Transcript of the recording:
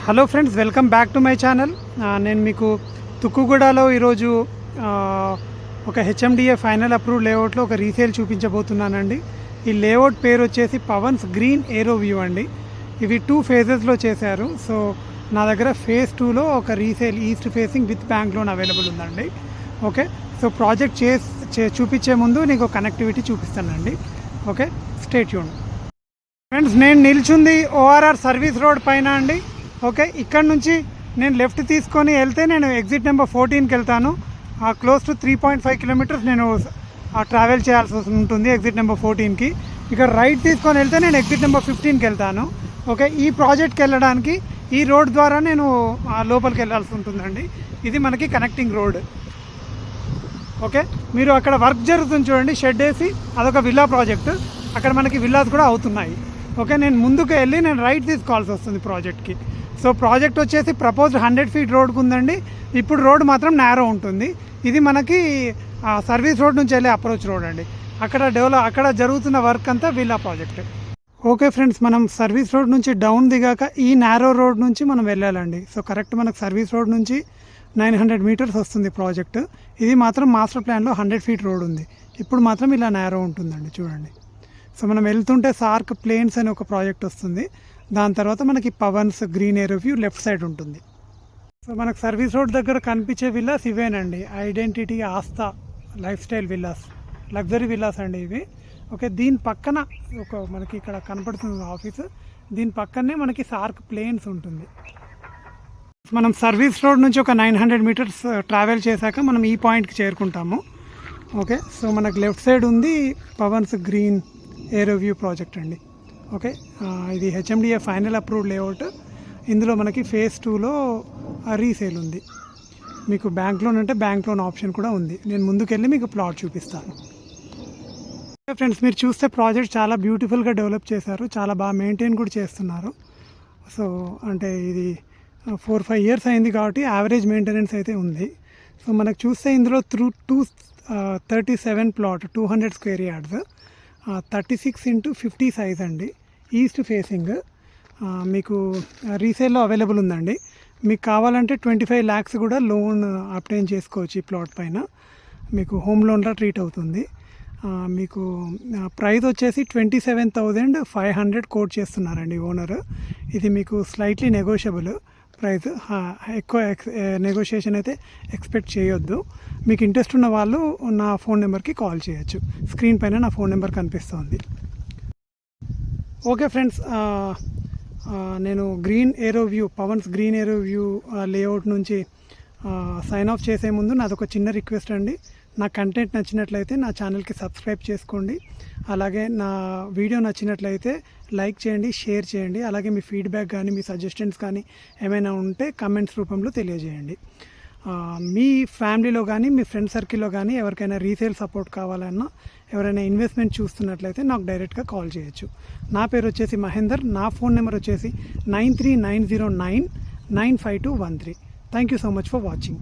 Hello friends, welcome back to my channel. నేను మీకు తుక్కుగూడలో ఈరోజు ఒక హెచ్ఎండిఏ ఫైనల్ అప్రూవ్డ్ లేఅవుట్లో ఒక రీసేల్ చూపించబోతున్నానండి. ఈ లేఅవుట్ పేరు వచ్చేసి పవన్స్ గ్రీన్ ఏరో వ్యూ అండి. ఇవి 2 ఫేజెస్లో చేశారు. సో నా దగ్గర ఫేజ్ 2లో ఒక resale east facing with bank loan available ఉందండి. ఓకే, సో ప్రాజెక్ట్ చూపించే ముందు నీకు కనెక్టివిటీ చూపిస్తానండి. Okay, stay tune. ఫ్రెండ్స్, నేను నిల్చుంది ఓఆర్ఆర్ సర్వీస్ రోడ్ పైన అండి. ఓకే, ఇక్కడ నుంచి నేను లెఫ్ట్ తీసుకొని వెళ్తే నేను ఎగ్జిట్ నెంబర్ 14కి వెళ్తాను. క్లోజ్ టు 3.5 కిలోమీటర్స్ నేను ట్రావెల్ చేయాల్సి ఉంటుంది ఎగ్జిట్ నెంబర్ 14కి. ఇక్కడ రైట్ తీసుకొని వెళ్తే నేను ఎగ్జిట్ నెంబర్ 15కి వెళ్తాను. ఓకే, ఈ ప్రాజెక్ట్కి వెళ్ళడానికి ఈ రోడ్ ద్వారా నేను లోపలికి వెళ్ళాల్సి ఉంటుందండి. ఇది మనకి కనెక్టింగ్ రోడ్. ఓకే, మీరు అక్కడ వర్క్ జరుగుతుంది చూడండి, షెడ్ వేసి, అదొక విల్లా ప్రాజెక్ట్. అక్కడ మనకి విల్లాస్ కూడా అవుతున్నాయి. ఓకే, నేను ముందుకు వెళ్ళి నేను రైట్ తీసుకోవాల్సి వస్తుంది ప్రాజెక్ట్కి. సో ప్రాజెక్ట్ వచ్చేసి ప్రపోజ్డ్ 100 ఫీట్ రోడ్కు ఉందండి. ఇప్పుడు రోడ్ మాత్రం నేరో ఉంటుంది. ఇది మనకి సర్వీస్ రోడ్ నుంచి వెళ్ళే అప్రోచ్ రోడ్ అండి. అక్కడ జరుగుతున్న వర్క్ అంతా విల్లా ప్రాజెక్ట్. ఓకే ఫ్రెండ్స్, మనం సర్వీస్ రోడ్ నుంచి డౌన్ దిగాక ఈ నేరో రోడ్ నుంచి మనం వెళ్ళాలండి. సో కరెక్ట్ మనకు సర్వీస్ రోడ్ నుంచి 900 మీటర్స్ వస్తుంది ప్రాజెక్ట్. ఇది మాత్రం మాస్టర్ ప్లాన్లో 100 ఫీట్ రోడ్ ఉంది. ఇప్పుడు మాత్రం ఇలా నేరో ఉంటుందండి, చూడండి. సో మనం వెళ్తుంటే సార్క్ ప్లేన్స్ అనే ఒక ప్రాజెక్ట్ వస్తుంది. దాని తర్వాత మనకి Pavan's green aero view left side ఉంటుంది. సో మనకు సర్వీస్ రోడ్ దగ్గర కనిపించే విల్లాస్ ఇవేనండి. Identity, Aastha lifestyle villas, luxury villas అండి ఇవి. ఓకే, దీని పక్కన మనకి ఇక్కడ కనపడుతుంది ఆఫీసు. దీని పక్కనే మనకి సార్క్ ప్లేన్స్ ఉంటుంది. మనం సర్వీస్ రోడ్ నుంచి ఒక 900 మీటర్స్ ట్రావెల్ చేశాక మనం ఈ పాయింట్కి చేరుకుంటాము. ఓకే, సో మనకు లెఫ్ట్ సైడ్ ఉంది Pavan's green aero view project అండి. ఓకే, ఇది హెచ్ఎండిఏ ఫైనల్ అప్రూవ్డ్ లేఅవుట్. ఇందులో మనకి ఫేజ్ 2లో రీసేల్ ఉంది. మీకు బ్యాంక్ లోన్ అంటే బ్యాంక్ లోన్ ఆప్షన్ కూడా ఉంది. నేను ముందుకెళ్ళి మీకు ప్లాట్ చూపిస్తాను. ఫ్రెండ్స్, మీరు చూస్తే ప్రాజెక్ట్ చాలా బ్యూటిఫుల్గా డెవలప్ చేశారు. చాలా బాగా మెయింటైన్ కూడా చేస్తున్నారు. సో అంటే ఇది 4-5 ఇయర్స్ అయింది కాబట్టి యావరేజ్ మెయింటెనెన్స్ అయితే ఉంది. సో మనకు చూస్తే ఇందులో 37 plot, 200 square yards, 36x50 size అండి. ఈస్ట్ ఫేసింగ్ మీకు రీసేల్లో అవైలబుల్ ఉందండి. మీకు కావాలంటే 25 lakhs కూడా లోన్ అప్టైన్ చేసుకోవచ్చు. ఈ ప్లాట్ పైన మీకు హోమ్ లోన్లా ట్రీట్ అవుతుంది. మీకు ప్రైస్ వచ్చేసి 27,500 కోట్ చేస్తున్నారండి ఓనర్. ఇది మీకు స్లైట్లీ నెగోషియబుల్ ప్రైస్. ఎక్కువ నెగోషియేషన్ అయితే ఎక్స్పెక్ట్ చేయొద్దు. మీకు ఇంట్రెస్ట్ ఉన్న వాళ్ళు నా ఫోన్ నెంబర్కి కాల్ చేయొచ్చు. స్క్రీన్ పైన నా ఫోన్ నెంబర్ కనిపిస్తుంది. ఓకే ఫ్రెండ్స్, నేను Pavan's green aero view layout నుంచి సైన్ ఆఫ్ చేసే ముందు నాదొక చిన్న రిక్వెస్ట్ అండి. నా కంటెంట్ నచ్చినట్లయితే నా ఛానల్కి సబ్స్క్రైబ్ చేసుకోండి. అలాగే నా వీడియో నచ్చినట్లయితే లైక్ చేయండి, షేర్ చేయండి. అలాగే మీ ఫీడ్బ్యాక్ కానీ మీ సజెషన్స్ కానీ ఏమైనా ఉంటే కమెంట్స్ రూపంలో తెలియజేయండి. మీ ఫ్యామిలీలో కానీ మీ ఫ్రెండ్ సర్కిల్లో కానీ ఎవరికైనా రీసేల్ సపోర్ట్ కావాలన్నా, ఎవరైనా ఇన్వెస్ట్మెంట్ చూస్తున్నట్లయితే నాకు డైరెక్ట్గా కాల్ చేయొచ్చు. నా పేరు వచ్చేసి మహేందర్. నా ఫోన్ నెంబర్ వచ్చేసి 9390995213. Thank you so much for watching.